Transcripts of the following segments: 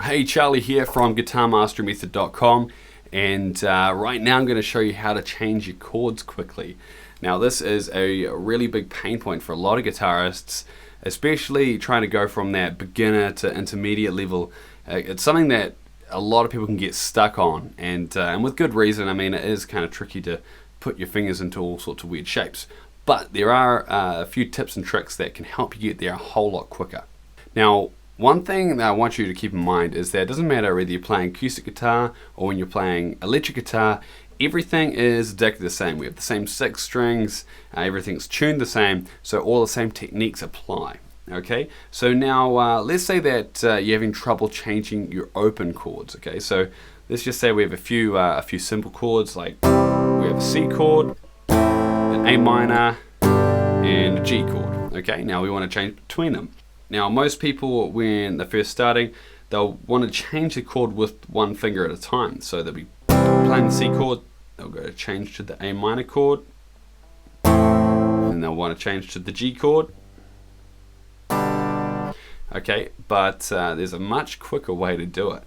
Hey, Charlie here from guitarmastermethod.com, and right now I'm going to show you how to change your chords quickly. Now this is a really big pain point for a lot of guitarists, especially trying to go from that beginner to intermediate level. It's something that a lot of people can get stuck on, and with good reason. I mean, it is kind of tricky to put your fingers into all sorts of weird shapes, but there are a few tips and tricks that can help you get there a whole lot quicker. Now, one thing that I want you to keep in mind is that it doesn't matter whether you're playing acoustic guitar or when you're playing electric guitar, everything is exactly the same. We have the same 6 strings, everything's tuned the same, so all the same techniques apply. Okay, so now let's say that you're having trouble changing your open chords. Okay, so let's just say we have a few simple chords, like we have a C chord, an A minor, and a G chord. Okay, now we want to change between them. Now most people, when they're first starting, they'll want to change the chord with one finger at a time. So they'll be playing the C chord, they'll go to change to the A minor chord, and they'll want to change to the G chord. Okay, but there's a much quicker way to do it.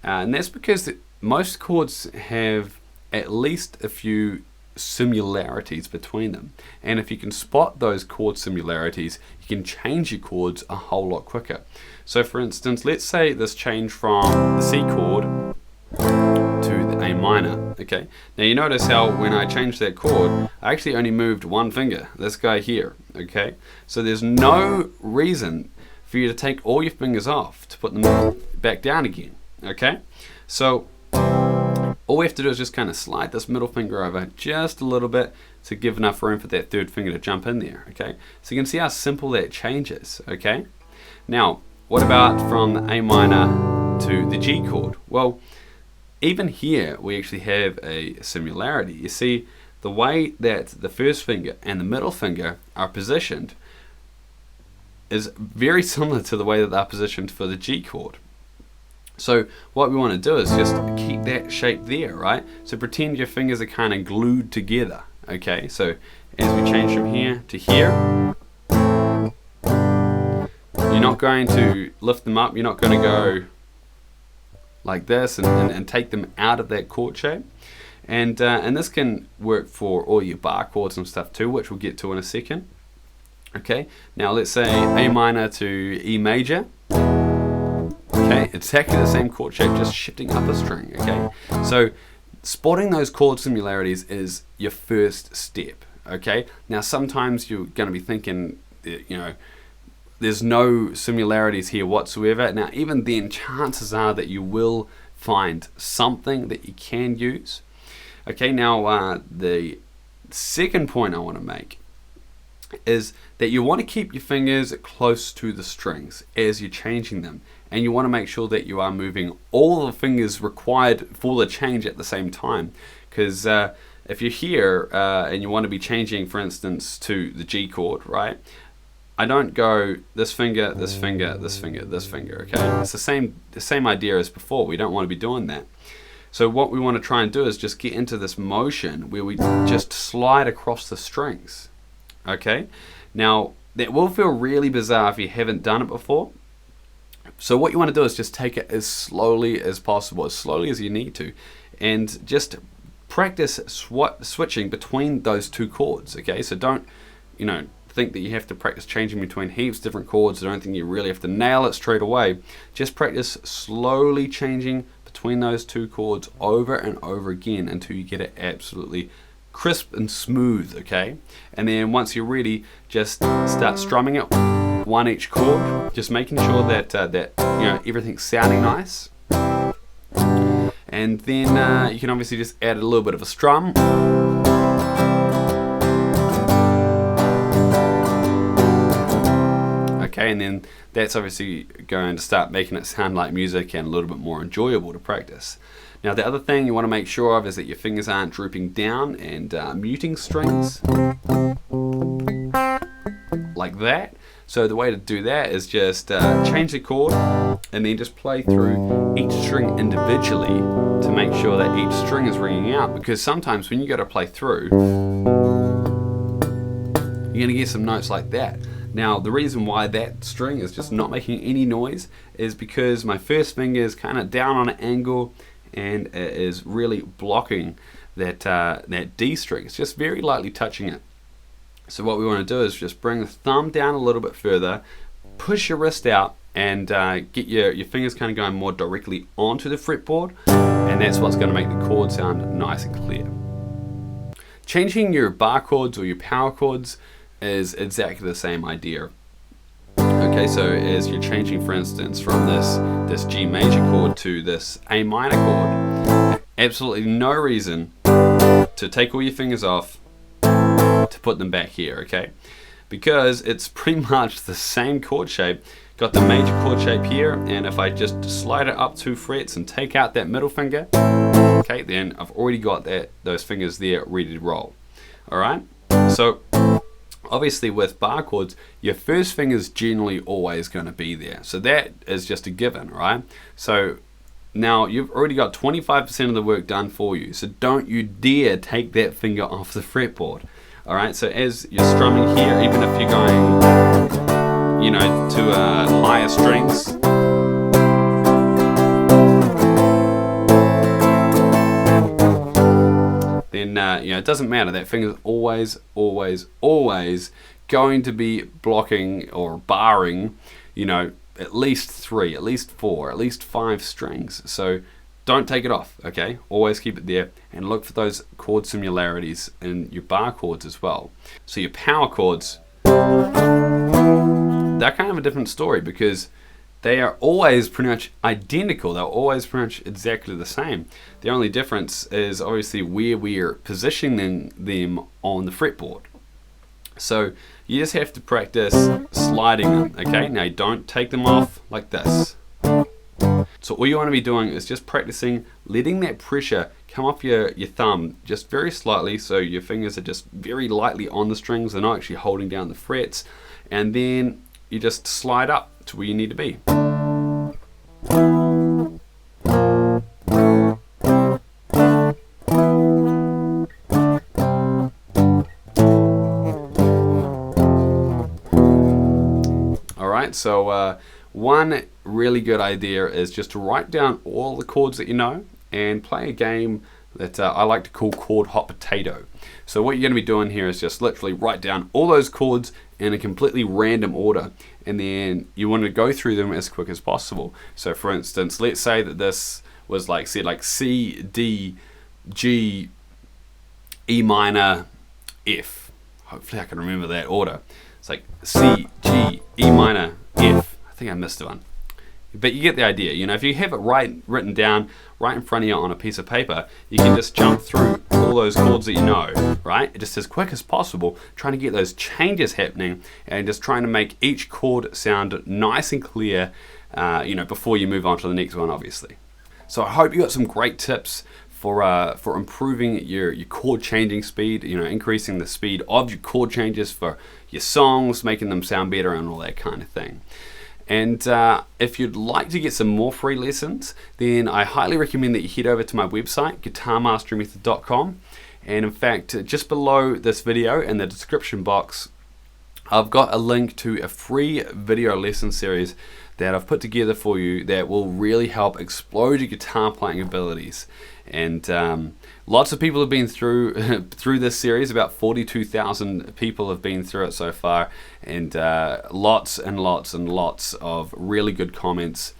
And that's because most chords have at least a few similarities between them, and if you can spot those chord similarities, you can change your chords a whole lot quicker. So for instance, let's say this change from the C chord to the A minor. Okay, now you notice how when I changed that chord, I actually only moved one finger, this guy here. Okay, so there's no reason for you to take all your fingers off to put them back down again. Okay, so all we have to do is just kind of slide this middle finger over just a little bit to give enough room for that third finger to jump in there. Okay, so you can see how simple that changes. Okay, now what about from the A minor to the G chord? Well, even here we actually have a similarity. You see, the way that the first finger and the middle finger are positioned is very similar to the way that they're positioned for the G chord. So what we want to do is just keep that shape there, right? So pretend your fingers are kind of glued together. Okay, so as we change from here to here, you're not going to lift them up, you're not going to go like this and take them out of that chord shape. And this can work for all your bar chords and stuff too, which we'll get to in a second. Okay, now let's say A minor to E major. Okay, exactly the same chord shape, just shifting up a string. Okay, so spotting those chord similarities is your first step. Okay, now sometimes you're going to be thinking, you know, there's no similarities here whatsoever. Now even then, chances are that you will find something that you can use. Okay, now the second point I want to make is that you want to keep your fingers close to the strings as you're changing them, and you want to make sure that you are moving all the fingers required for the change at the same time, because if you're here and you want to be changing, for instance, to the G chord, right, I don't go this finger, this finger, this finger, this finger. Okay, it's the same idea as before. We don't want to be doing that. So what we want to try and do is just get into this motion where we just slide across the strings. Okay, now that will feel really bizarre if you haven't done it before. So what you want to do is just take it as slowly as possible, as slowly as you need to, and just practice switching between those two chords. Okay, so don't, you know, think that you have to practice changing between heaps of different chords. I don't think you really have to nail it straight away. Just practice slowly changing between those two chords over and over again until you get it absolutely crisp and smooth. Okay, and then once you're ready, just start strumming it, one each chord, just making sure that that you know, everything's sounding nice. And then you can obviously just add a little bit of a strum. Okay, and then that's obviously going to start making it sound like music and a little bit more enjoyable to practice. Now the other thing you want to make sure of is that your fingers aren't drooping down and muting strings like that. So the way to do that is just change the chord and then just play through each string individually to make sure that each string is ringing out, because sometimes when you go to play through, you're going to get some notes like that. Now, the reason why that string is just not making any noise is because my first finger is kind of down on an angle, and it is really blocking that D string. It's just very lightly touching it. So what we want to do is just bring the thumb down a little bit further, push your wrist out, and get your fingers kind of going more directly onto the fretboard, and that's what's going to make the chord sound nice and clear. Changing your bar chords or your power chords is exactly the same idea. Okay, so as you're changing, for instance, from this G major chord to this A minor chord, absolutely no reason to take all your fingers off to put them back here, okay? Because it's pretty much the same chord shape. Got the major chord shape here, and if I just slide it up 2 frets and take out that middle finger, okay, then I've already got those fingers there ready to roll. Alright? So obviously with bar chords, your first finger is generally always going to be there. So that is just a given, right? So now you've already got 25% of the work done for you. So don't you dare take that finger off the fretboard. Alright, so as you're strumming here, even if you're going, you know, to higher strings, then you know, it doesn't matter. That finger's always going to be blocking or barring, you know, at least 3, at least 4, at least 5 strings. So don't take it off, okay? Always keep it there, and look for those chord similarities in your bar chords as well. So your power chords, they're kind of a different story because they are always pretty much identical. They're always pretty much exactly the same. The only difference is obviously where we're positioning them on the fretboard. So you just have to practice sliding them, okay? Now don't take them off like this. So all you want to be doing is just practicing letting that pressure come off your thumb just very slightly, so your fingers are just very lightly on the strings. They're not actually holding down the frets. And then you just slide up to where you need to be. Alright, so one really good idea is just to write down all the chords that you know and play a game that I like to call chord hot potato. So what you're going to be doing here is just literally write down all those chords in a completely random order, and then you want to go through them as quick as possible. So for instance, let's say that this was like C, D, G, E minor, F. Hopefully I can remember that order. It's like C, G, E minor, F. I think I missed one. But you get the idea. You know, if you have it written down right in front of you on a piece of paper, you can just jump through all those chords that you know, right? Just as quick as possible, trying to get those changes happening and just trying to make each chord sound nice and clear, you know, before you move on to the next one, obviously. So I hope you got some great tips for improving your chord changing speed, you know, increasing the speed of your chord changes for your songs, making them sound better and all that kind of thing. And if you'd like to get some more free lessons, then I highly recommend that you head over to my website, guitarmasterymethod.com. And in fact, just below this video in the description box, I've got a link to a free video lesson series that I've put together for you that will really help explode your guitar playing abilities. And lots of people have been through through this series. About 42,000 people have been through it so far, and lots and lots and lots of really good comments.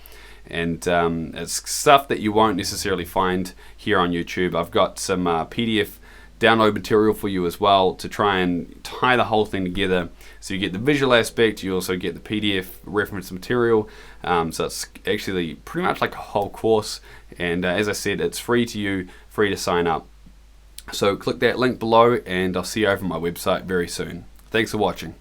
And it's stuff that you won't necessarily find here on YouTube. I've got some PDF download material for you as well to try and tie the whole thing together. So you get the visual aspect, you also get the PDF reference material. So it's actually pretty much like a whole course. And as I said, it's free to you, free to sign up. So click that link below, and I'll see you over on my website very soon. Thanks for watching.